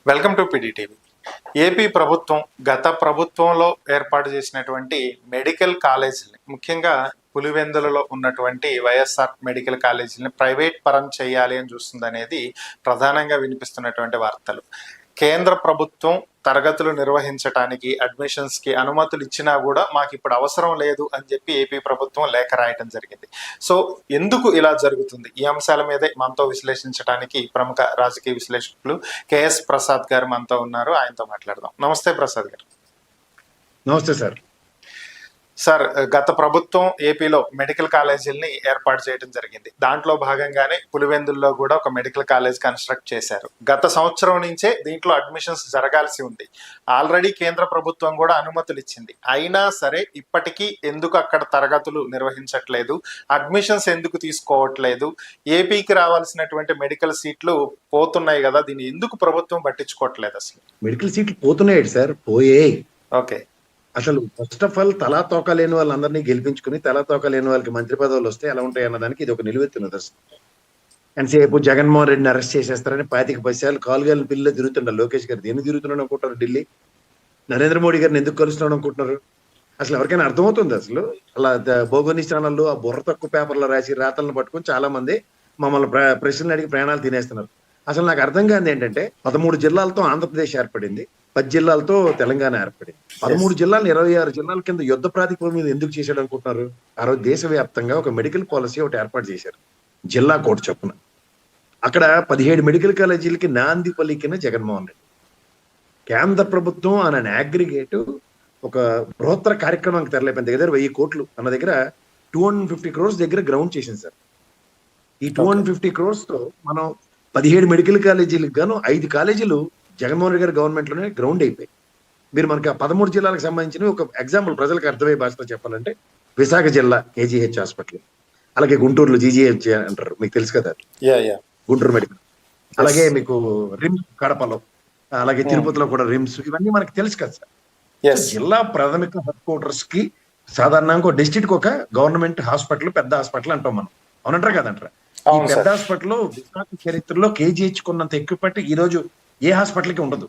Welcome to PDTV. AP ప్రభుత్వం గత ప్రభుత్వంలో ఏర్పాటు చేసినటువంటి మెడికల్ కాలేజీని, ముఖ్యంగా పులివెందులలో ఉన్నటువంటి వైఎస్ఆర్ మెడికల్ కాలేజీని ప్రైవేట్ పరం చేయాలి అని చూస్తుంది అనేది ప్రధానంగా వినిపిస్తున్నటువంటి వార్తలు. కేంద్ర ప్రభుత్వం తరగతులు నిర్వహించడానికి అడ్మిషన్స్కి అనుమతులు ఇచ్చినా కూడా మాకు ఇప్పుడు అవసరం లేదు అని చెప్పి ఏపీ ప్రభుత్వం లేఖ రాయటం జరిగింది. సో ఎందుకు ఇలా జరుగుతుంది, ఈ అంశాల మీదే మనతో విశ్లేషించడానికి ప్రముఖ రాజకీయ విశ్లేషకులు కేఎస్ ప్రసాద్ గారు మనతో ఉన్నారు. ఆయనతో మాట్లాడదాం. నమస్తే ప్రసాద్ గారు. నమస్తే సార్. సార్, గత ప్రభుత్వం ఏపీలో మెడికల్ కాలేజీలని ఏర్పాటు చేయడం జరిగింది. దాంట్లో భాగంగానే పులివెందుల్లో కూడా ఒక మెడికల్ కాలేజ్ కన్స్ట్రక్ట్ చేశారు. గత సంవత్సరం నుంచే దీంట్లో అడ్మిషన్స్ జరగాల్సి ఉంది. ఆల్రెడీ కేంద్ర ప్రభుత్వం కూడా అనుమతులు ఇచ్చింది. అయినా సరే ఇప్పటికీ ఎందుకు అక్కడ తరగతులు నిర్వహించట్లేదు, అడ్మిషన్స్ ఎందుకు తీసుకోవట్లేదు, ఏపీకి రావాల్సినటువంటి మెడికల్ సీట్లు పోతున్నాయి కదా, దీన్ని ఎందుకు ప్రభుత్వం పట్టించుకోవట్లేదు? అసలు మెడికల్ సీట్లు పోతున్నాయి సార్, పోయే. ఓకే, అసలు ఫస్ట్ ఆఫ్ ఆల్ తలా తోక లేని వాళ్ళందరినీ గెలిపించుకుని తలా తోక లేని వాళ్ళకి మంత్రి పదవులు వస్తే ఎలా ఉంటాయి అన్నదానికి ఇది ఒక నిలువెత్తిన దర్శనం. ఎంతసేపు జగన్మోహన్ రెడ్డిని అరెస్ట్ చేసేస్తారని 25 కాలుగాల పిల్లలు తిరుగుతుంటారు. లోకేష్ గారు దేన్ని తిరుగుతున్నాడు అనుకుంటారు? ఢిల్లీ నరేంద్ర మోడీ గారిని ఎందుకు కలుస్తున్నాడు అనుకుంటున్నారు? అసలు ఎవరికైనా అర్థమవుతుంది? అసలు అలా భౌగోళిక స్థానాల్లో ఆ బుర్ర తక్కువ పేపర్లో రాసి రాతలను పట్టుకుని చాలా మంది మమ్మల్ని ప్రశ్నలు అడిగి ప్రాణాలు తినేస్తున్నారు. అసలు నాకు అర్థం కాదు ఏంటంటే 13 జిల్లాలతో ఆంధ్రప్రదేశ్ ఏర్పడింది, 10 జిల్లాలతో తెలంగాణ ఏర్పడింది. 13 జిల్లాలు 26 జిల్లాల కింద యుద్ధ ప్రాతిపదిక మీద ఎందుకు చేశాడు అనుకుంటున్నారు? ఆ రోజు దేశవ్యాప్తంగా ఒక మెడికల్ పాలసీ ఒకటి ఏర్పాటు చేశారు, జిల్లా కోడ్ చొప్పున. అక్కడ 17 మెడికల్ కాలేజీలకి నాంది పలికిన జగన్మోహన్ రెడ్డి కేంద్ర ప్రభుత్వం అనే అగ్రిగేట్ ఒక బృహత్తర కార్యక్రమానికి తెరలేపింది. దగ్గర 1000 కోట్లు అన్న దగ్గర 250 crores దగ్గర గ్రౌండ్ చేసింది సార్. ఈ 250 crores తో మనం 17 మెడికల్ కాలేజీలకు గాను 5 కాలేజీలు జగన్మోహన్ రెడ్డి గారి గవర్నమెంట్ లోనే గ్రౌండ్ అయిపోయి. మీరు మనకి 13 జిల్లాలకు సంబంధించిన ఒక ఎగ్జాంపుల్ ప్రజలకు అర్థమయ్యే భాషలో చెప్పాలంటే, విశాఖ జిల్లా కేజీహెచ్ హాస్పిటల్, అలాగే గుంటూరులో జీజీహెచ్ అంటారు, మీకు తెలుసు కదా, గుంటూరు మెడికల్. అలాగే మీకు రిమ్స్ కడపలో, అలాగే తిరుపతిలో కూడా రిమ్స్, ఇవన్నీ మనకి తెలుసు కదా సార్. జిల్లా ప్రాథమిక హెడ్ క్వార్టర్స్ కి సాధారణంగా డిస్ట్రిక్ట్ ఒక గవర్నమెంట్ హాస్పిటల్, పెద్ద హాస్పిటల్ అంటాం మనం, అవునంటారా కదంటారా? ఈ పెద్ద హాస్పిటల్ విశాఖ చరిత్రలో కేజీహెచ్ కున్నంత ఎక్విప్మెంట్ ఈ రోజు ఏ హాస్పిటల్కి ఉండదు.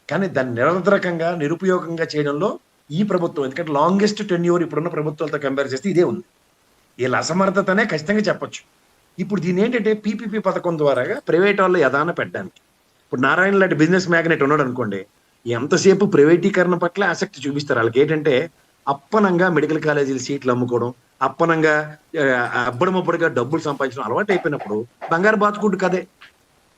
కానీ దాన్ని నిరర్ధకంగా నిరుపయోగంగా చేయడంలో ఈ ప్రభుత్వం, ఎందుకంటే లాంగెస్ట్ టెన్యూర్ ఇప్పుడున్న ప్రభుత్వాలతో కంపేర్ చేస్తే ఇదే ఉంది. వీళ్ళ అసమర్థతనే ఖచ్చితంగా చెప్పొచ్చు. ఇప్పుడు దీని ఏంటంటే పీపీపీ పథకం ద్వారా ప్రైవేట్ వాళ్ళు యథాన పెట్టడానికి. ఇప్పుడు నారాయణ లాంటి బిజినెస్ మ్యాగ్నెట్ ఉన్నాడు అనుకోండి, ఎంతసేపు ప్రైవేటీకరణ పట్ల ఆసక్తి చూపిస్తారు. వాళ్ళకి ఏంటంటే అప్పనంగా మెడికల్ కాలేజీల సీట్లు అమ్ముకోవడం, అప్పనంగా అబ్బడమబ్బడిగా డబ్బులు సంపాదించడం అలవాటు అయిపోయినప్పుడు బంగారు బాతుకుంటు కదే.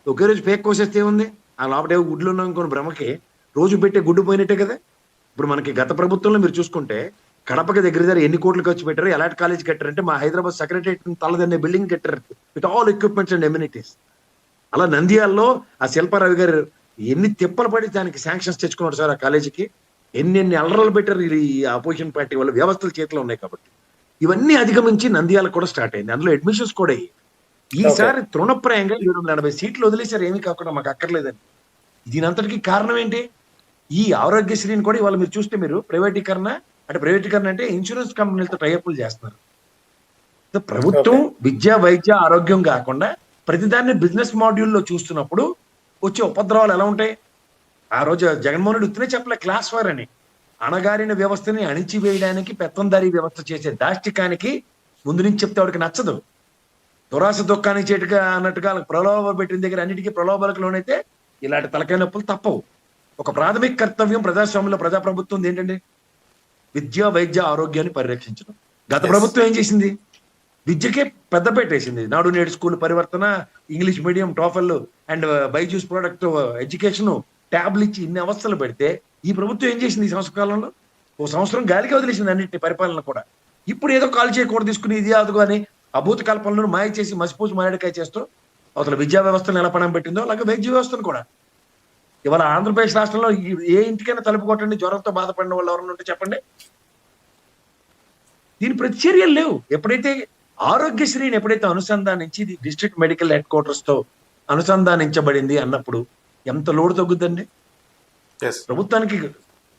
ఒకే రోజు పేక్ కోసేస్తే ఉంది, ఆ లోపల గుడ్లు ఉన్నాం అనుకోని భ్రమకి రోజు పెట్టే గుడ్డు పోయినట్టే కదా. ఇప్పుడు మనకి గత ప్రభుత్వంలో మీరు చూసుకుంటే కడపకి దగ్గర ఎన్ని కోట్లు ఖర్చు పెట్టారు, ఎలాంటి కాలేజ్ కట్టారంటే మా హైదరాబాద్ సెక్రటరియట్ తలదన్నే బిల్డింగ్ కట్టారు with all equipments and amenities. అలా నంద్యాలలో ఆ శిల్పారావు గారు ఎన్ని తిప్పలు పడి దానికి శాంక్షన్స్ తెచ్చుకున్నాడు సార్. ఆ కాలేజీకి ఎన్ని అల్లర్లు పెట్టారు ఈ అపోజిషన్ పార్టీ వల్ల. వ్యవస్థల చేతిలో ఉన్నాయి కాబట్టి ఇవన్నీ అధిగమించి నంద్యాల కూడా స్టార్ట్ అయింది, అందులో అడ్మిషన్స్ కూడా అయ్యి. ఈసారి తృణప్రాయంగా 780 సీట్లు వదిలేశారు, ఏమీ కాకుండా మాకు అక్కర్లేదని. దీనంతటికి కారణం ఏంటి? ఈ ఆరోగ్యశ్రీని కూడా ఇవాళ మీరు చూస్తే, మీరు ప్రైవేటీకరణ అంటే ఇన్సూరెన్స్ కంపెనీలతో టైఅప్లు చేస్తున్నారు. ప్రభుత్వం విద్య, వైద్య, ఆరోగ్యం కాకుండా ప్రతిదాన్ని బిజినెస్ మాడ్యూల్లో చూస్తున్నప్పుడు వచ్చే ఉపద్రవాలు ఎలా ఉంటాయి? ఆ రోజు జగన్మోహన్ రెడ్డి ఉత్తినే చెప్పలే క్లాస్ వార్ అని. అణగారిన వ్యవస్థని అణిచివేయడానికి పెత్తందారీ వ్యవస్థ చేసే దాష్టికానికి ముందు నుంచి చెప్తే వాడికి నచ్చదు. దురాశ దుఃఖానికి చేటుగా అన్నట్టుగా ప్రలోభ పెట్టిన దగ్గర అన్నిటికీ ప్రలోభాలకు లోనైతే ఇలాంటి తలకాయ నొప్పులు తప్పవు. ఒక ప్రాథమిక కర్తవ్యం ప్రజాస్వామ్యంలో ప్రజాప్రభుత్వం ఏంటండి? విద్య, వైద్య, ఆరోగ్యాన్ని పరిరక్షించడం. గత ప్రభుత్వం ఏం చేసింది? విద్యకే పెద్ద పెట్టేసింది. నాడు నేడు స్కూల్ పరివర్తన, English medium, TOEFL and Byju's product education, ట్యాబ్లు ఇచ్చి ఇన్ని అవస్థలు పెడితే ఈ ప్రభుత్వం ఏం చేసింది? ఈ సంవత్సర కాలంలో ఓ సంవత్సరం గాలికి వదిలేసింది అన్నింటి పరిపాలన కూడా. ఇప్పుడు ఏదో కాల్ చేయకూడదు తీసుకుని ఇది అదుగు అని అభూత కల్పనలను మాయ చేసి మసిపూసి మారేడుకాయ చేస్తూ అవతల విద్యా వ్యవస్థను ఎలా పణం పెట్టిందో అలాగే వైద్య వ్యవస్థను కూడా. ఇవాళ ఆంధ్రప్రదేశ్ రాష్ట్రంలో ఏ ఇంటికైనా తలుపు కొట్టండి, జ్వరంతో బాధపడిన వాళ్ళు ఎవరైనా ఉంటే చెప్పండి. దీని ప్రతిచర్యలు లేవు. ఎప్పుడైతే ఆరోగ్యశ్రీని అనుసంధానించి డిస్ట్రిక్ట్ మెడికల్ హెడ్ క్వార్టర్స్ తో అనుసంధానించబడింది అన్నప్పుడు ఎంత లోడు తగ్గుద్దండి? ప్రభుత్వానికి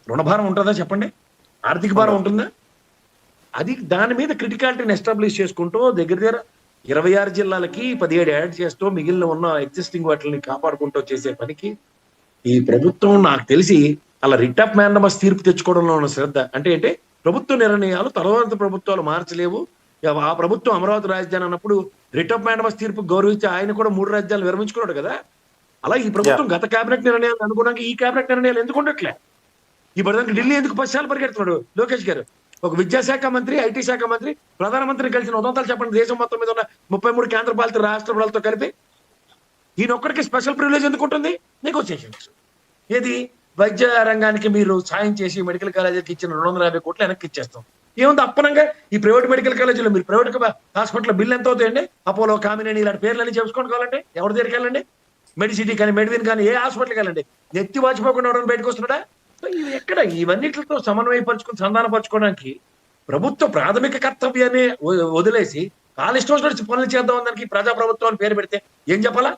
రుణభారం ఉంటుందా చెప్పండి? ఆర్థిక భారం ఉంటుందా? అది దాని మీద క్రిటికాలిటీని ఎస్టాబ్లిష్ చేసుకుంటూ దగ్గర 26 జిల్లాలకి 17 యాడ్ చేస్తూ మిగిలిన ఉన్న ఎగ్జిస్టింగ్ వాటిని కాపాడుకుంటూ చేసే పనికి ఈ ప్రభుత్వం నాకు తెలిసి అలా రిట్ ఆఫ్ మ్యాండమస్ తీర్పు తెచ్చుకోవడంలో ఉన్న శ్రద్ధ అంటే ప్రభుత్వ నిర్ణయాలు తర్వాత ప్రభుత్వాలు మార్చలేవు. ఆ ప్రభుత్వం అమరావతి రాజధాని అన్నప్పుడు రిట్ ఆఫ్ మ్యాండమస్ తీర్పు గౌరవించి ఆయన కూడా 3 రాజ్యాలు విరమించుకున్నాడు కదా. అలా ఈ ప్రభుత్వం గత కేబినెట్ నిర్ణయాలు అనుగుణంగా ఈ కేబినెట్ నిర్ణయాలు ఎందుకు ఉండట్లే? ఈ పడడానికి ఢిల్లీ ఎందుకు 10 సార్లు పరిగెడుతున్నాడు లోకేష్ గారు? ఒక విద్యాశాఖ మంత్రి, ఐటీ శాఖ మంత్రి, ప్రధానమంత్రి కలిసిన ఉదంతాలు చెప్పండి. దేశం మొత్తం మీద ఉన్న 33 కేంద్రపాలిత రాష్ట్రాలతో కలిపి ఈయన ఒక్కడికి స్పెషల్ ప్రివిలేజ్ ఎందుకు ఉంటుంది? నెగోసియేషన్స్. ఏది వైద్య రంగానికి మీరు సాయం చేసి మెడికల్ కాలేజీకి ఇచ్చిన 250 కోట్లు వెనక్కి ఇచ్చేస్తాం. ఏముంది అప్పనంగా ఈ ప్రైవేట్ మెడికల్ కాలేజీలో మీరు ప్రైవేట్ హాస్పిటల్ బిల్ ఎంత అవుతాయండి? అపోలో, కామినేని ఇలాంటి పేర్లన్నీ చెప్పుకోండి కావాలంటే ఎవరి దగ్గరికి వెళ్ళండి? మెడిసిటీ కానీ మెడివిన్ కానీ ఏ హాస్పిటల్కి వెళ్ళండి, నెత్తి వాచిపోకుండా ఎవరైనా బయటకు వస్తున్నాడా? సో ఇవి ఎక్కడ ఇవన్నిటితో సమన్వయపరుచుకుని సంధానపరచుకోవడానికి ప్రభుత్వ ప్రాథమిక కర్తవ్యాన్ని వదిలేసి ఇష్టం వచ్చినట్టు పనులు చేద్దాం దానికి ప్రజాప్రభుత్వం అని పేరు పెడితే ఏం చెప్పాలా?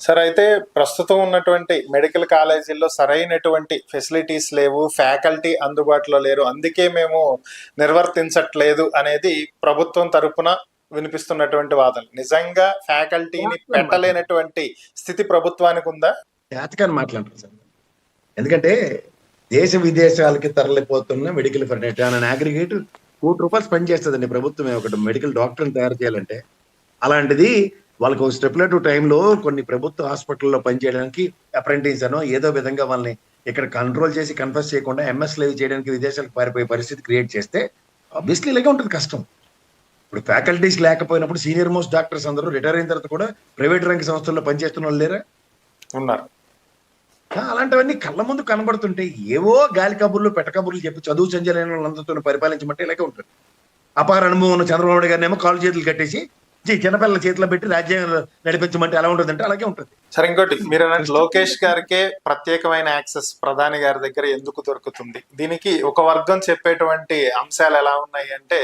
సార్, అయితే ప్రస్తుతం ఉన్నటువంటి మెడికల్ కాలేజీల్లో సరైనటువంటి ఫెసిలిటీస్ లేవు, ఫ్యాకల్టీ అందుబాటులో లేరు, అందుకే మేము నిర్వర్తించట్లేదు అనేది ప్రభుత్వం తరపున వినిపిస్తున్నటువంటి వాదన. నిజంగా ఫ్యాకల్టీని పెట్టలేనటువంటి స్థితి ప్రభుత్వానికి ఉందా? జాతకాన్ని మాట్లాడతారు సార్. ఎందుకంటే దేశ విదేశాలకి తరలిపోతున్న మెడికల్ ఫర్నిచర్ అగ్రిగేట్ ₹1 స్పెండ్ చేస్తుందండి ప్రభుత్వం ఒకటి మెడికల్ డాక్టర్ని తయారు చేయాలంటే. అలాంటిది వాళ్ళకి ఒక స్టెప్యులేటివ్ టైంలో కొన్ని ప్రభుత్వ హాస్పిటల్లో పనిచేయడానికి అప్రెంటిస్ అనో ఏదో విధంగా వాళ్ళని ఇక్కడ కంట్రోల్ చేసి కన్ఫర్స్ చేయకుండా ఎంఎస్ లైవ్ చేయడానికి విదేశాలకు పారిపోయే పరిస్థితి క్రియేట్ చేస్తే ఆబ్వియస్లీ ఇలాగే ఉంటుంది కష్టం. ఇప్పుడు ఫ్యాకల్టీస్ లేకపోయినప్పుడు సీనియర్ మోస్ట్ డాక్టర్స్ అందరూ రిటైర్ అయిన తర్వాత కూడా ప్రైవేట్ రంగ సంస్థల్లో పనిచేస్తున్న వాళ్ళు లేరా? ఉన్నారు. అలాంటివన్నీ కళ్ళ ముందు కనబడుతుంటే ఏవో గాలి కబుర్లు పెట్ట కబుర్లు చెప్పి చదువు సంజలైన వాళ్ళందరితో పరిపాలించమంటే ఇలాగే ఉంటుంది. అపార అనుభవం ఉన్న చంద్రబాబు నాయుడు గారిని ఏమో కాలు చేతులు కట్టేసి చిన్నపిల్లల చేతిలో పెట్టి రాజ్యాంగం నడిపించమంటే ఎలా ఉంటుంది అంటే అలాగే ఉంటుంది. సరే, ఇంకోటి మీరు అన్నట్టు లోకేష్ గారికే ప్రత్యేకమైన యాక్సెస్ ప్రధాని గారి దగ్గర ఎందుకు దొరుకుతుంది? దీనికి ఒక వర్గం చెప్పేటువంటి అంశాలు ఎలా ఉన్నాయి అంటే,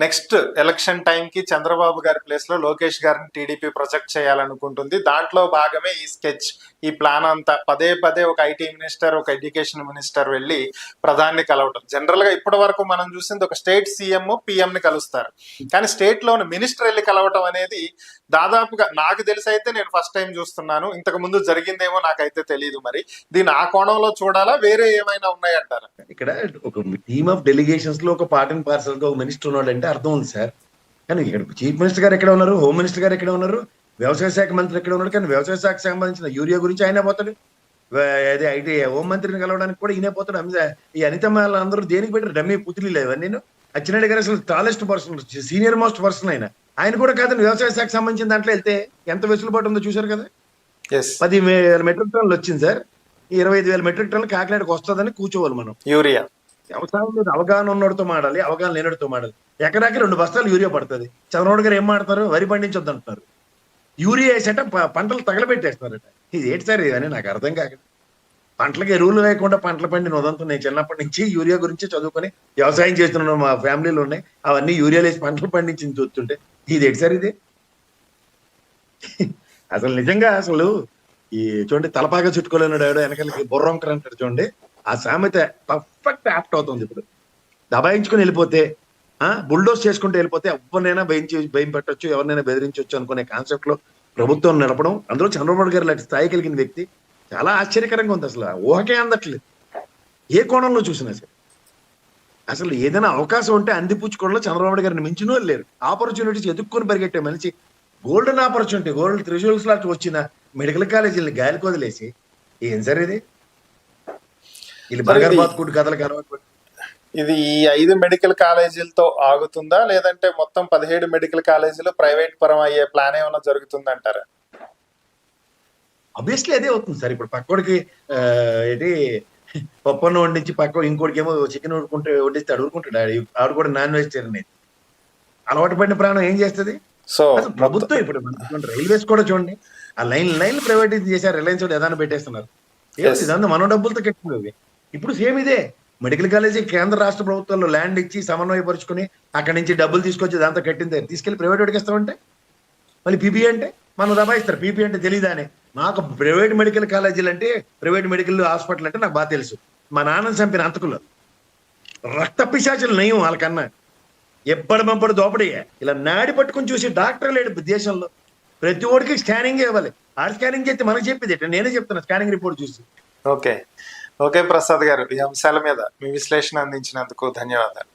నెక్స్ట్ ఎలక్షన్ టైంకి చంద్రబాబు గారి ప్లేస్ లో లోకేష్ గారిని టీడీపీ ప్రొజెక్ట్ చేయాలనుకుంటుంది. దాంట్లో భాగమే ఈ స్కెచ్, ఈ ప్లాన్ అంతా. పదే పదే ఒక ఐటీ మినిస్టర్, ఒక ఎడ్యుకేషన్ మినిస్టర్ వెళ్ళి ప్రధాని కలవటం. జనరల్ గా ఇప్పటి వరకు మనం చూసింది ఒక స్టేట్ సీఎం పిఎం ని కలుస్తారు, కానీ స్టేట్ లోని మినిస్టర్ వెళ్ళి కలవటం అనేది దాదాపుగా నాకు తెలిసి అయితే నేను ఫస్ట్ టైం చూస్తున్నాను. ఇంతకు ముందు జరిగిందేమో నాకైతే తెలియదు. మరి దీన్ని ఆ కోణంలో చూడాలా, వేరే ఏమైనా ఉన్నాయంటారా? ఇక్కడ ఒక టీమ్ ఆఫ్ డెలిగేషన్స్ లో ఒక పార్ట్ అండ్ పార్సల్ గా ఒక మినిస్టర్ ఉన్నాడు అంటే అర్థం ఉంది సార్. కానీ ఇక్కడ చీఫ్ మినిస్టర్ గారు ఎక్కడ ఉన్నారు, హోమ్ మినిస్టర్ గారు ఎక్కడ ఉన్నారు, వ్యవసాయ శాఖ మంత్రి ఎక్కడ ఉన్నాడు? కానీ వ్యవసాయ శాఖకు సంబంధించిన యూరియా గురించి ఆయనే పోతాడు, అదే ఐటీ హోం మంత్రిని కలవడానికి కూడా ఈయనే పోతాడు. ఈ అనితమ్మ అందరూ దేనికి పెట్టారు? డమ్మీ పుత్రులు లేవు. నేను అచ్చినాయుడు గారు అసలు tallest person, senior most person ఆయన కూడా కాదని వ్యవసాయ శాఖకు సంబంధించిన దాంట్లో వెళ్తే ఎంత వెసులుబాటు ఉందో చూశారు కదా. 10,000 మెట్రిక్ టన్నులు వచ్చింది సార్. 25,000 మెట్రిక్ టన్నులు కాకినాడకు వస్తుందని కూర్చోవాలి మనం. యూరియా వ్యవసాయం మీద అవగాహన ఉన్నోడితో మాడాలి, అవగాహన లేనిడితో మాడాలి. ఎకరాకి 2 బస్తాలు యూరియా పడుతుంది. చంద్రబాబు గారు ఏం మాడతారు? వరి పండించొద్దు అంటున్నారు. యూరియా వేసేట పంటలు తగలబెట్టేస్తున్నారట. ఇది ఏంటి సార్ ఇదని నాకు అర్థం కాక. పంటలకు ఎరువులు లేకుండా పంటలు పండిన ఉదంతం నేను చిన్నప్పటి నుంచి యూరియా గురించి చదువుకొని వ్యవసాయం చేస్తున్నాను, మా ఫ్యామిలీలో ఉన్నాయి. అవన్నీ యూరియా వేసి పంటలు పండించింది చూస్తుంటే ఇది ఏంటి సార్ ఇది? అసలు నిజంగా అసలు ఈ చూడండి, తలపాగా చుట్టుకోలేనాడు ఎవడో వెనకాలకి బుర్రంకర్ అంటారు చూడండి. ఆ సామెత పర్ఫెక్ట్ యాప్ట్ అవుతుంది. ఇప్పుడు దబాయించుకుని వెళ్ళిపోతే, బుల్డోస్ చేసుకుంటూ వెళ్ళిపోతే ఎవరినైనా భయం పెట్టొచ్చు, ఎవరినైనా బెదిరించవచ్చు అనుకునే కాన్సెప్ట్ లో ప్రభుత్వం నడపడం, అందులో చంద్రబాబు గారు లాంటి స్థాయి కలిగిన వ్యక్తి, చాలా ఆశ్చర్యకరంగా ఉంది. అసలు ఊహకే అందట్లేదు ఏ కోణంలో చూసినా సరే. అసలు ఏదైనా అవకాశం ఉంటే అందిపుచ్చుకోవడంలో చంద్రబాబు గారిని మించిన లేరు. ఆపర్చునిటీస్ ఎదుక్కొని పరిగెట్టే మనిషి, గోల్డెన్ ఆపర్చునిటీ, గోల్డ్ త్రిశూల్స్ లాంటి వచ్చిన మెడికల్ కాలేజీని గాలికి వదిలేసి ఏం సార్ ఇది? వీళ్ళు బర్గర్బాద్ కుడి కథలకు అలవాటు. ఇది ఈ 5 మెడికల్ కాలేజీలతో ఆగుతుందా, లేదంటే మొత్తం 17 మెడికల్ కాలేజీలు ప్రైవేట్ పరం అయ్యే ప్లాన్ ఏమైనా జరుగుతుందంటారా? ఆబ్వియస్లీ అదే అవుతుంది సార్. ఇప్పుడు పక్కోడికి ఏంటి పప్పున్న వండించి పక్క ఇంకోటికి ఏమో చికెన్ వండిస్తే అడుగుకుంటాడు. ఆడు కూడా నాన్ వెజిటేరియన్ అయితే అలవాటు పడిన ప్రాణం ఏం చేస్తుంది? సో ప్రభుత్వం ఇప్పుడు రైల్వేస్ కూడా చూడండి, ఆ లైన్లు ప్రైవేటైజ్ చేశారు. రిలయన్స్ ఏదైనా పెట్టేస్తున్నారు. ఇదంతా మన డబ్బులతో కట్టినవి. ఇప్పుడు సేమ్ ఇదే మెడికల్ కాలేజీ కేంద్ర రాష్ట్ర ప్రభుత్వాల్లో ల్యాండ్ ఇచ్చి సమన్వయపరుచుకుని అక్కడి నుంచి డబ్బులు తీసుకొచ్చి దాంతో కట్టింది తీసుకెళ్లి ప్రైవేట్ వాడికి ఇస్తామంటే మళ్ళీ పీపీ అంటే మనం దబాయిస్తారు. పీపీ అంటే తెలియదానే. నాకు ప్రైవేట్ మెడికల్ కాలేజీలు అంటే, ప్రైవేట్ మెడికల్ హాస్పిటల్ అంటే నాకు బాగా తెలుసు. మా నాన్నని చంపిన అంతకులు రక్త పిశాచులు నయం వాళ్ళకన్నా. ఎప్పటిమంపడు దోపడియే ఇలా నాడి పట్టుకుని చూసి డాక్టర్ లేడు దేశంలో. ప్రతి ఒడికి స్కానింగ్ ఇవ్వాలి. ఆడ స్కానింగ్ చేస్తే మనకు చెప్పేది నేనే చెప్తున్నా. స్కానింగ్ రిపోర్ట్ చూసి ఓకే ఓకే ప్రసాద్ గారు, ఈ అంశాల మీద మీ విశ్లేషణ అందించినందుకు ధన్యవాదాలు.